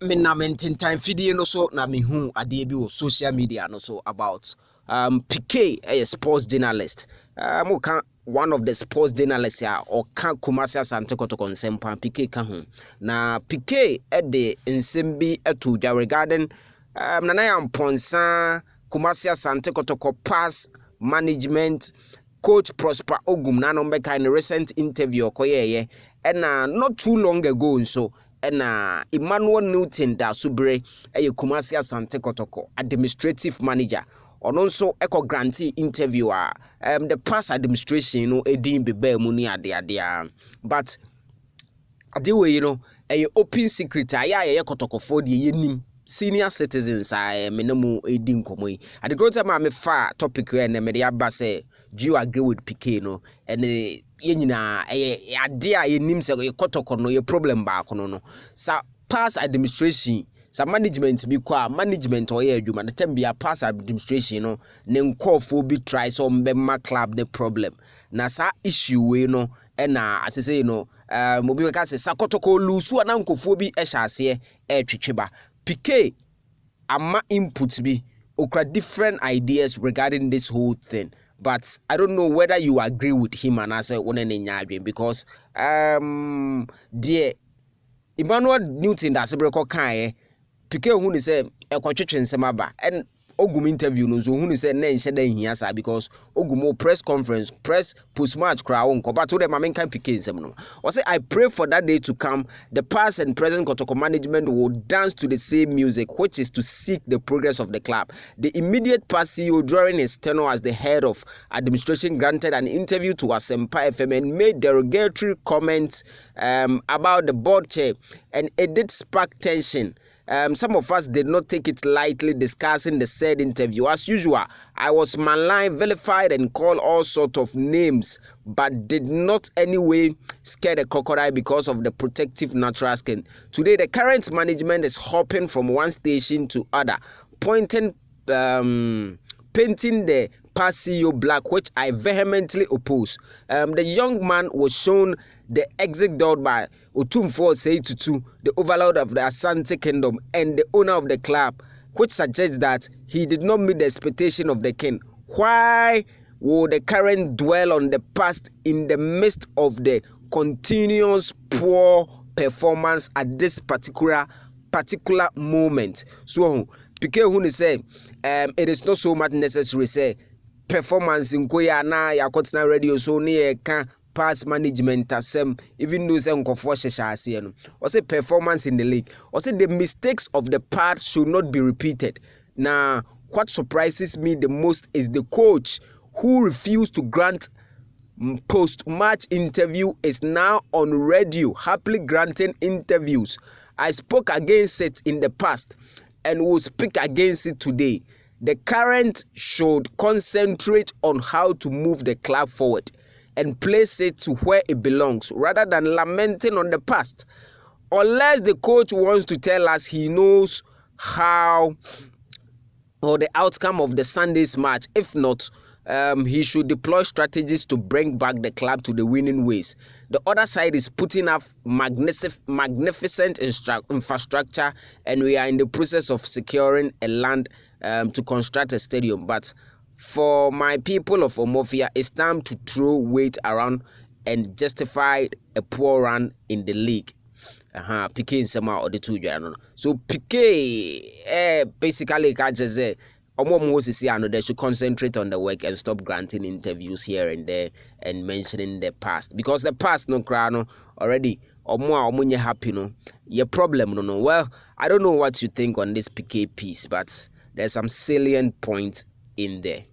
Me na maintain time video no so na me hu ade bi o social media no so about Pkay a sports journalist. Mo kan one of the sports journalists ya or kan Kumasi Asante Kotoko nsɛmpa Pkay ka ho. Na Pkay de nsɛm bi eto dwa regarding Nana Yamponsa Kumasi Asante Kotoko pass management coach Prosper Ogum na no mbeka in a recent interview okoyeye and not too long ago so and Emmanuel Newton Dasoberi Kumasi Asante Kotoko administrative manager or also eco grantee interviewer the past administration edin bebe mu ni ade but adewe a open secret ya Kotoko for the yenim senior citizens menemu edin komo yi at the growth time me fa topic we na me dey aba say do you agree with Pkay no and yenyina ade a yenim say Kotoko no ye problem ba kono no sa past administration sa management bi kwa management or ye adwuma the time bi a past administration no ne nkofo bi try so mbema club the problem na sa issue we no na asese mo bi ka say sa Kotoko lusu na nkofo bi ehya ase twetweba Pkay ama inputs be okra different ideas regarding this whole thing, but I don't know whether you agree with him and I say one and because dear Emmanuel Newton Dasoberi kai Pkay who say e kwatwetwe nsem aba and Ogum interview no so who say na nhye dan hia sa because Ogum press conference press post match crowd on but to them I kan Pkay nsem no or say I pray for that day to come the past and present Kotoko management will dance to the same music, which is to seek the progress of the club. The immediate past CEO during his tenure as the head of administration granted an interview to Asempa FM and made derogatory comments about the board chair, and it did spark tension. Some of us did not take it lightly discussing the said interview. As usual, I was malign, vilified, and called all sorts of names, but did not anyway scare the crocodile because of the protective natural skin. Today, the current management is hopping from one station to other, painting the past CEO black, which I vehemently oppose. The young man was shown the exit door by Otumfo Seitutu, the overlord of the Asante Kingdom and the owner of the club, which suggests that he did not meet the expectation of the king. Why would the current dwell on the past in the midst of the continuous poor performance at this particular moment? So Pkay who say it is not so much necessary say performance in koya na yakotna radio so ne ka past management asem even though say nkofo hyehyɛ ase no or say performance in the league or say the mistakes of the past should not be repeated. Now what surprises me the most is the coach who refused to grant post-match interview is now on radio happily granting interviews. I spoke against it in the past and will speak against it today. The current should concentrate on how to move the club forward and place it to where it belongs rather than lamenting on the past. Unless the coach wants to tell us he knows how or the outcome of the Sunday's match. If not, he should deploy strategies to bring back the club to the winning ways. The other side is putting up magnificent infrastructure, and we are in the process of securing a land to construct a stadium. But for my people of Omofia, it's time to throw weight around and justify a poor run in the league. Pkay nsema or the two jano. So Pkay basically catches say they should concentrate on the work and stop granting interviews here and there and mentioning the past, because the past no crano already omo happy no your problem no. Well, I don't know what you think on this Pkay piece, but there's some salient points in there.